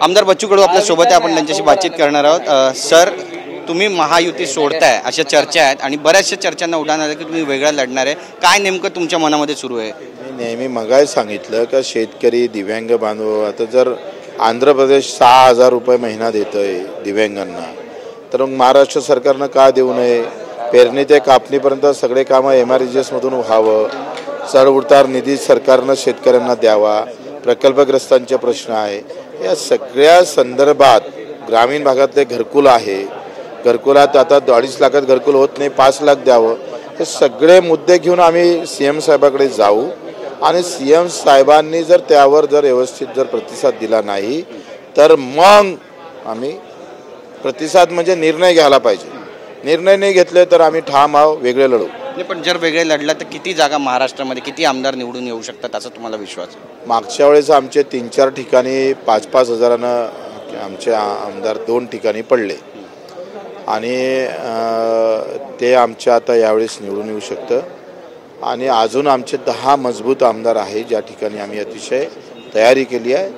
आमदार बच्चू कडू आपल्या सोबत आहे, आपण त्यांच्याशी बातचीत करणार आहोत। सर, तुम्ही महायुती सोडताय अशा चर्चा आहेत आणि बऱ्याचशा चर्चांना उडाण आलं की तुम्ही वेगळा लढणार आहे, काय नेमकं तुमच्या मनामध्ये सुरू आहे? नेहमी मगाही सांगितलं का शेतकरी दिव्यांग बांधव, आता जर आंध्र प्रदेश 6,000 रुपये महिना देतोय दिव्यांगांना, तर मग महाराष्ट्र सरकारनं का देऊ नये? पेरणी ते कापणीपर्यंत सगळे कामं MRGS मधून व्हावं, चढ उतार निधी सरकारनं शेतकऱ्यांना द्यावा, प्रकल्पग्रस्तांचे प्रश्न आहे, या सगळ्या संदर्भात ग्रामीण भागातले घरकुल आहे, घरकुलात आता 2.5 लाखात घरकुल होत नाही, 5 लाख द्यावं, हे सगळे मुद्दे घेऊन आम्ही CM साहेबाकडे जाऊ आणि CM साहेबांनी जर त्यावर जर व्यवस्थित जर प्रतिसाद दिला नाही तर मग आम्ही प्रतिसाद म्हणजे निर्णय घ्यायला पाहिजे। निर्णय नाही घेतले तर आम्ही ठाम आहोत, वेगळे लढू। पण जर वेगळे लढला तर किती जागा महाराष्ट्रामध्ये, किती आमदार निवडून येऊ शकतात असं तुम्हाला विश्वास आहे? मागच्या वेळेस आमचे 3-4 ठिकाणी 5-5 हजारानं आमचे आमदार 2 ठिकाणी पडले आणि ते आमच्या आता यावेळेस निवडून येऊ शकतं आणि अजून आमचे 10 मजबूत आमदार आहे ज्या ठिकाणी आम्ही अतिशय तयारी केली आहे,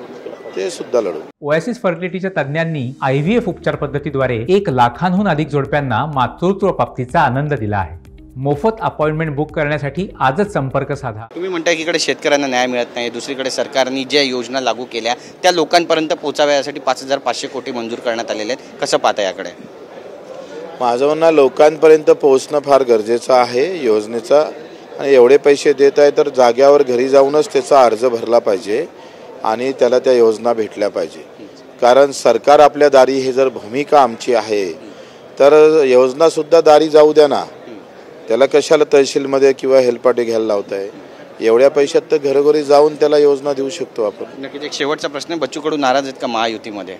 ते सुद्धा लढू। ओएसिस फर्टिलिटीच्या तज्ञांनी IVF उपचार पद्धतीद्वारे 1 लाखांहून अधिक जोडप्यांना मातृत्व प्राप्तीचा आनंद दिला आहे। मोफत अपॉइंटमेंट बुक करण्यासाठी आजच संपर्क साधा। तुम्ही म्हणताय की इकडे शेतकऱ्यांना न्याय मिळत नाही, दुसरीकडे सरकारने ज्या योजना लागू केल्या त्या लोकांपर्यंत पोहोचाव्या यासाठी 5,500 कोटी मंजूर करण्यात आलेले आहेत, कसं पाहता याकडे? माझं म्हणणं लोकांपर्यंत पोहोचणं फार गरजेचं आहे योजनेचा, आणि एवढे पैसे देत आहे तर जाग्यावर घरी जाऊनच त्याचा अर्ज भरला पाहिजे आणि त्याला त्या योजना भेटल्या पाहिजे, कारण सरकार आपल्या दारी हे जर भूमिका आमची आहे तर योजनासुद्धा दारी जाऊ द्या ना, त्याला कशाला तहसीलमध्ये किंवा हेल्पाटे घ्यायला लावत आहे? एवढ्या पैशात तर घरोघरी जाऊन त्याला योजना देऊ शकतो आपण। नक्कीच। एक शेवटचा प्रश्न, बच्चू कडू नाराज आहेत का महायुतीमध्ये?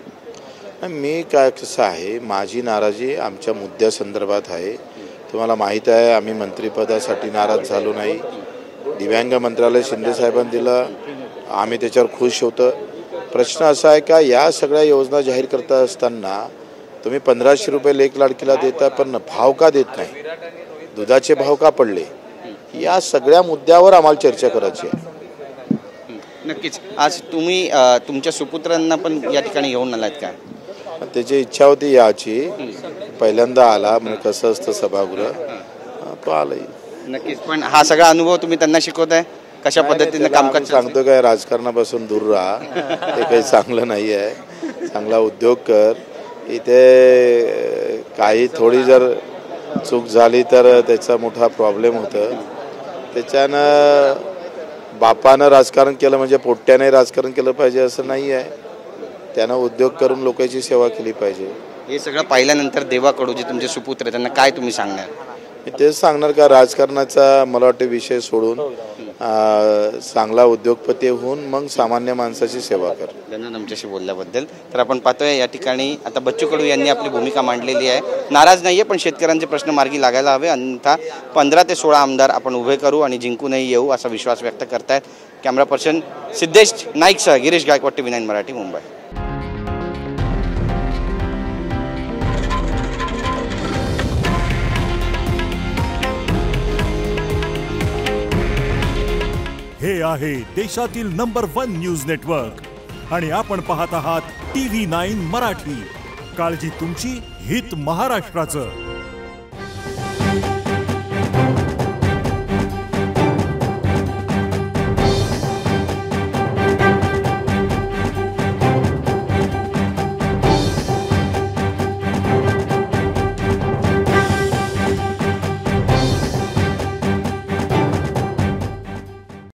मी काय कसं आहे, माझी नाराजी आमच्या मुद्द्यासंदर्भात आहे। तुम्हाला माहीत आहे आम्ही मंत्रिपदासाठी नाराज झालो नाही, दिव्यांग मंत्रालय शिंदे साहेबांनी दिलं, आम्ही त्याच्यावर खुश होतो। प्रश्न असा आहे का या सगळ्या योजना जाहीर करता असताना तुम्ही 1,500 रुपये लेक लाडकीला देता पण भाव का देत नाही? दुधाचे भाव का पडले? या सगळ्या मुद्द्यावर आम्हाला चर्चा करायची आहे। नक्कीच। आज तुम्ही तुमच्या सुपुत्रांना पण या ठिकाणी घेऊन आलात का? त्याची इच्छा होती याची, पहिल्यांदा आला, म्हणजे कसं असतं सभागृह, तो आलाय। नक्कीच। पण हा सगळा अनुभव तुम्ही त्यांना शिकवताय कशा पद्धतीने काम करता? सांगतो काय, राजकारणापासून दूर राहा, ते काही चांगलं नाही आहे, चांगला उद्योग कर। इथे काही थोडी जर चूक झाली तर त्याचा मोठा प्रॉब्लेम होतं, त्याच्यानं बापानं राजकारण केलं म्हणजे पोट्ट्याने राजकारण केलं पाहिजे असं नाही आहे, त्यानं उद्योग करून लोकांची सेवा केली पाहिजे। हे सगळं पाहिल्यानंतर देवा कडू जे तुमचे सुपुत्र आहेत त्यांना काय तुम्ही सांगणार? मी तेच सांगणार का राजकारणाचा मला वाटतं विषय सोडून चांगला उद्योगपती होऊन मग सामान्य माणसाची सेवा कर। धन्यवाद आमच्याशी बोलल्याबद्दल। तर आपण पाहतोय या ठिकाणी आता बच्चू कडू यांनी आपली भूमिका मांडलेली आहे, नाराज नाहीये, पण शेतकऱ्यांचे प्रश्न मार्गी लागायला हवे, अन्यथा 15 ते 16 आमदार आपण उभे करू आणि जिंकूनही येऊ असा विश्वास व्यक्त करतायत। कॅमेरा पर्सन सिद्धेश नाईकसह गिरीश गायकवाड, TV9 मराठी, मुंबई। हे आहे देशातील नंबर 1 न्यूज नेटवर्क आणि आपण पाहत आहात TV9 मराठी। काळजी तुमची, हित महाराष्ट्राचं।